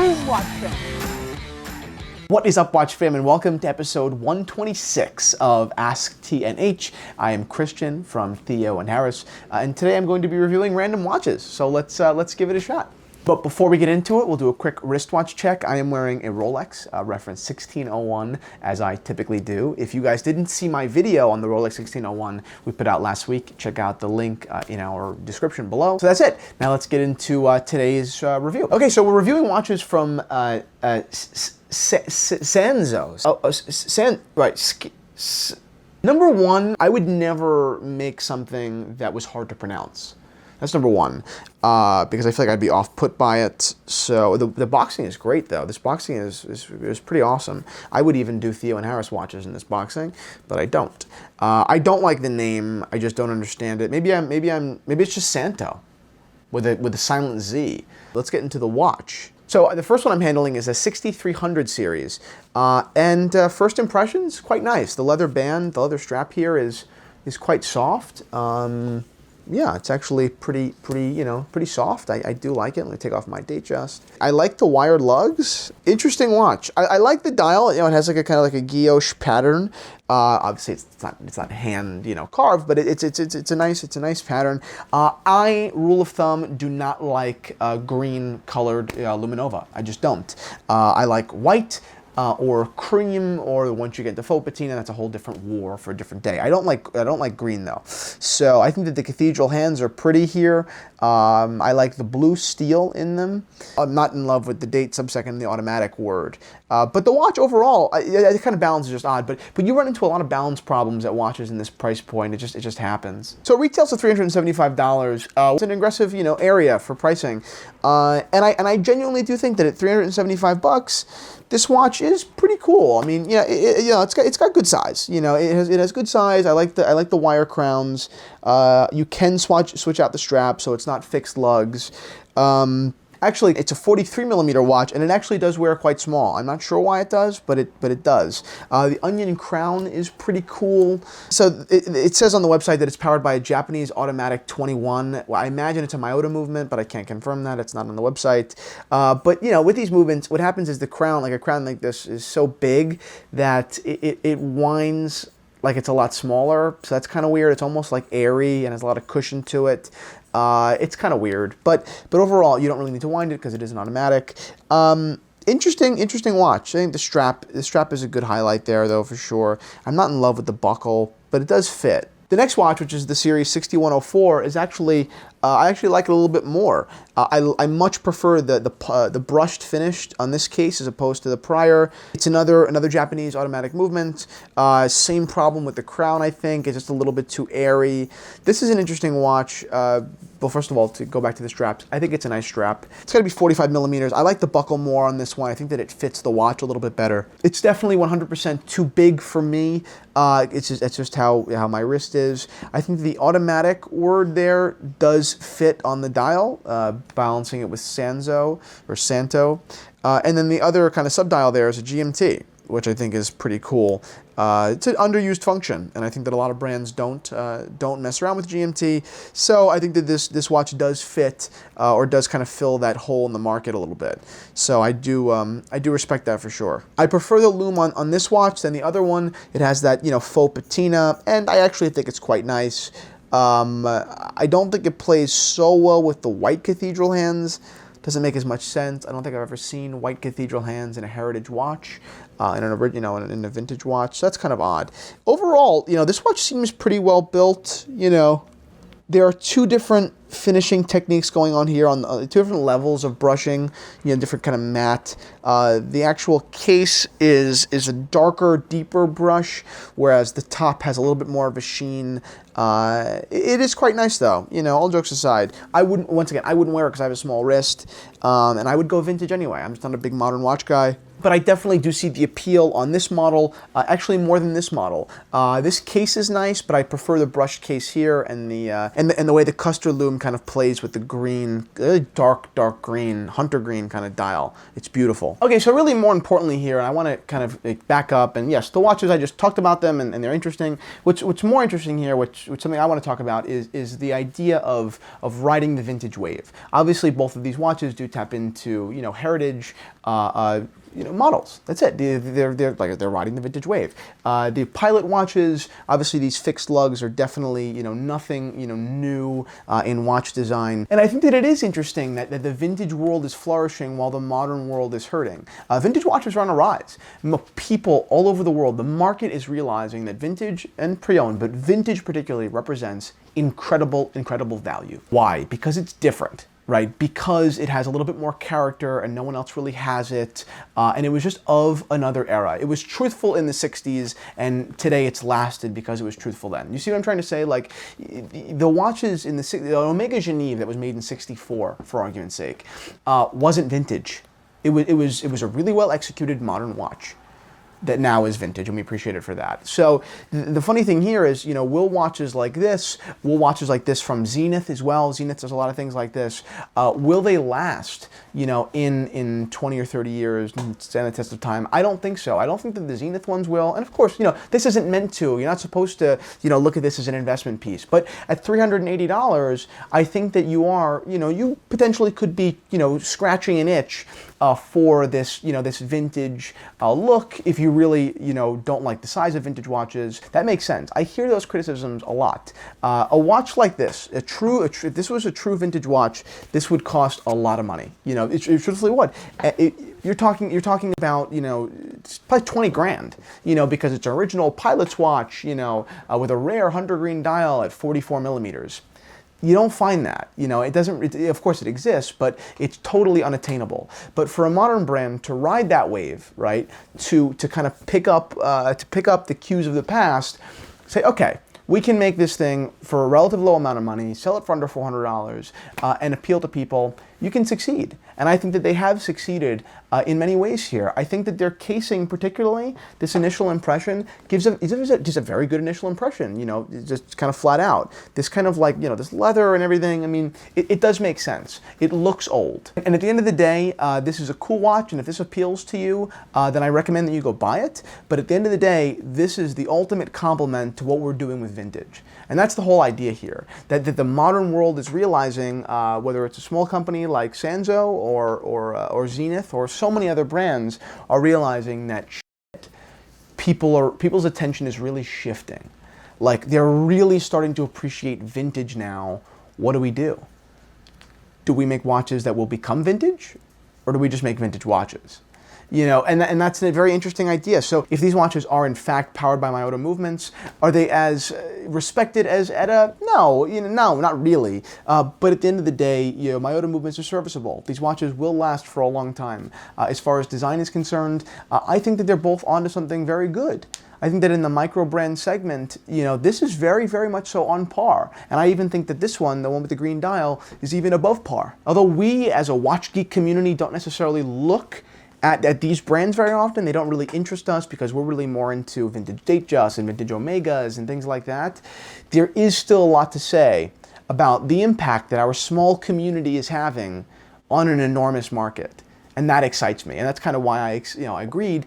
Boom, watch fam. What is up, Watch fam, and welcome to episode 126 of ASKTNH. I am Christian from Theo and Harris, and today I'm going to be reviewing random watches. So let's give it a shot. But before we get into it, we'll do a quick wristwatch check. I am wearing a Rolex, reference 1601, as I typically do. If you guys didn't see my video on the Rolex 1601 we put out last week, check out the link in our description below. So that's it. Now let's get into today's review. Okay, so we're reviewing watches from Szanto. Number one, I would never make something that was hard to pronounce. That's number one, because I feel like I'd be off-put by it. So the boxing is great, though. This boxing is pretty awesome. I would even do Theo and Harris watches in this boxing, but I don't. I don't like the name. I just don't understand it. Maybe it's just Szanto with a silent Z. Let's get into the watch. So the first one I'm handling is a 6300 series, and first impressions, quite nice. The leather band, the leather strap here is quite soft. Yeah, it's actually pretty soft. I do like it. Let me take off my Datejust. I like the wired lugs. Interesting watch. I like the dial. It has like a kind of like a guilloche pattern. Obviously, it's not hand carved, but it's a nice pattern. I, rule of thumb, do not like green colored Luminova. I just don't. I like white. Or cream, or once you get to faux patina, that's a whole different war for a different day. I don't like green though. So I think that the cathedral hands are pretty here. I like the blue steel in them. I'm not in love with the date subsecond, the automatic word. But the watch overall, it kind of balance is just odd. But you run into a lot of balance problems at watches in this price point. It just happens. So it retails for $375. It's an aggressive area for pricing, and I genuinely do think that at $375. This watch is pretty cool. I mean, it's got good size. It has good size. I like the wire crowns. You can switch out the strap, so it's not fixed lugs. Actually, it's a 43 millimeter watch, and it actually does wear quite small. I'm not sure why it does, but it does. The onion crown is pretty cool. So it says on the website that it's powered by a Japanese automatic 21. Well, I imagine it's a Miyota movement, but I can't confirm that. It's not on the website. But with these movements, what happens is the crown, like a crown like this, is so big that it winds like it's a lot smaller. So that's kind of weird. It's almost like airy and has a lot of cushion to it. It's kind of weird, but overall, you don't really need to wind it because it is an automatic. Interesting watch. I think the strap is a good highlight there, though, for sure. I'm not in love with the buckle, but it does fit. The next watch, which is the Series 6104, is actually I actually like it a little bit more. I much prefer the brushed finish on this case as opposed to the prior. It's another Japanese automatic movement. Same problem with the crown, I think. It's just a little bit too airy. This is an interesting watch. Well, first of all, to go back to the straps, I think it's a nice strap. It's got to be 45 millimeters. I like the buckle more on this one. I think that it fits the watch a little bit better. It's definitely 100% too big for me. It's just how my wrist is. I think the automatic word there does fit on the dial, balancing it with Szanto. And then the other kind of sub-dial there is a GMT, which I think is pretty cool. It's an underused function, and I think that a lot of brands don't mess around with GMT. So I think that this watch does fit, or does kind of fill that hole in the market a little bit. So I do respect that for sure. I prefer the lume on this watch than the other one. It has that faux patina, and I actually think it's quite nice. I don't think it plays so well with the white cathedral hands. Doesn't make as much sense. I don't think I've ever seen white cathedral hands in a heritage watch, in a vintage watch. So that's kind of odd. Overall, this watch seems pretty well built. There are two different finishing techniques going on here on two different levels of brushing, different kind of matte. The actual case is a darker, deeper brush, whereas the top has a little bit more of a sheen. It is quite nice though, all jokes aside. I wouldn't wear it because I have a small wrist, and I would go vintage anyway. I'm just not a big modern watch guy. But I definitely do see the appeal on this model, actually more than this model. This case is nice, but I prefer the brushed case here and the way the custard loom kind of plays with the green, dark green, hunter green kind of dial. It's beautiful. Okay, so really more importantly here, and I want to kind of back up, and yes, the watches, I just talked about them and they're interesting. What's more interesting here, which something I want to talk about is the idea of riding the vintage wave. Obviously, both of these watches do tap into, you know, heritage, models. That's it. They're riding the vintage wave. The Pilot watches, obviously these fixed lugs are definitely, you know, nothing, you know, new in watch design. And I think that it is interesting that the vintage world is flourishing while the modern world is hurting. Vintage watches are on a rise. People all over the world, the market is realizing that vintage and pre-owned, but vintage particularly represents incredible value. Why? Because it's different. Right, because it has a little bit more character and no one else really has it, and it was just of another era. It was truthful in the 60s, and today it's lasted because it was truthful then. You see what I'm trying to say? Like, the watches in the Omega Geneve that was made in 64, for argument's sake, wasn't vintage. It was a really well executed modern watch that now is vintage, and we appreciate it for that. So the funny thing here is, you know, will watches like this from Zenith as well, Zenith does a lot of things like this, will they last, you know, in 20 or 30 years, stand the test of time? I don't think so. I don't think that the Zenith ones will, and of course, you know, this isn't meant to, you're not supposed to, you know, look at this as an investment piece, but at $380, I think that you are, you know, you potentially could be, you know, scratching an itch for this, you know, this vintage look. If you really, you know, don't like the size of vintage watches, that makes sense. I hear those criticisms a lot. A watch like this, if this was a true vintage watch, this would cost a lot of money. You know, it truthfully would. You're talking about, you know, it's probably 20 grand, you know, because it's an original Pilot's watch, you know, with a rare hunter green dial at 44 millimeters. You don't find that, you know, it doesn't, of course it exists, but it's totally unattainable. But for a modern brand to ride that wave, right, to kind of pick up the cues of the past, say, okay, we can make this thing for a relatively low amount of money, sell it for under $400, and appeal to people, you can succeed. And I think that they have succeeded in many ways here. I think that their casing, particularly, this initial impression, gives just a very good initial impression, you know, just kind of flat out. This kind of like, you know, this leather and everything, I mean, it does make sense. It looks old. And at the end of the day, this is a cool watch, and if this appeals to you, then I recommend that you go buy it. But at the end of the day, this is the ultimate compliment to what we're doing with vintage. And that's the whole idea here, that the modern world is realizing, whether it's a small company like Szanto or Zenith or so many other brands, are realizing that people's attention is really shifting. Like, they're really starting to appreciate vintage now. What do we do? Do we make watches that will become vintage, or do we just make vintage watches? You know, and that's a very interesting idea. So if these watches are in fact powered by Myoto movements, are they as respected as ETA? No, you know, no, not really. But at the end of the day, you know, Myoto movements are serviceable. These watches will last for a long time. As far as design is concerned, I think that they're both onto something very good. I think that in the micro brand segment, you know, this is very, very much so on par. And I even think that this one, the one with the green dial, is even above par. Although we, as a watch geek community, don't necessarily look at these brands very often. They don't really interest us because we're really more into vintage Datejust and vintage Omegas and things like that. There is still a lot to say about the impact that our small community is having on an enormous market. And that excites me, and that's kind of why I agreed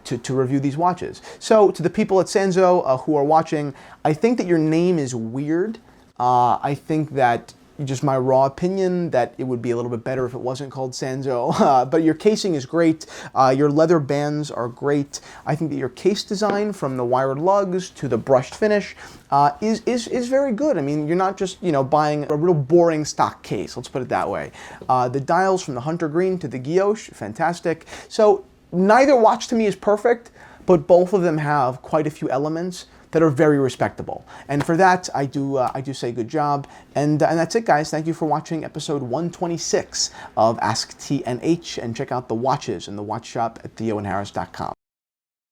to review these watches. So to the people at Szanto who are watching, I think that your name is weird. I think that, just my raw opinion, that it would be a little bit better if it wasn't called Szanto. But your casing is great. Your leather bands are great. I think that your case design, from the wired lugs to the brushed finish, is very good. I mean, you're not just, you know, buying a real boring stock case, let's put it that way. The dials from the hunter green to the guilloche, fantastic. So neither watch to me is perfect, but both of them have quite a few elements that are very respectable. And for that, I do say good job. And that's it, guys. Thank you for watching episode 126 of Ask TNH, and check out the watches in the watch shop at theoharris.com.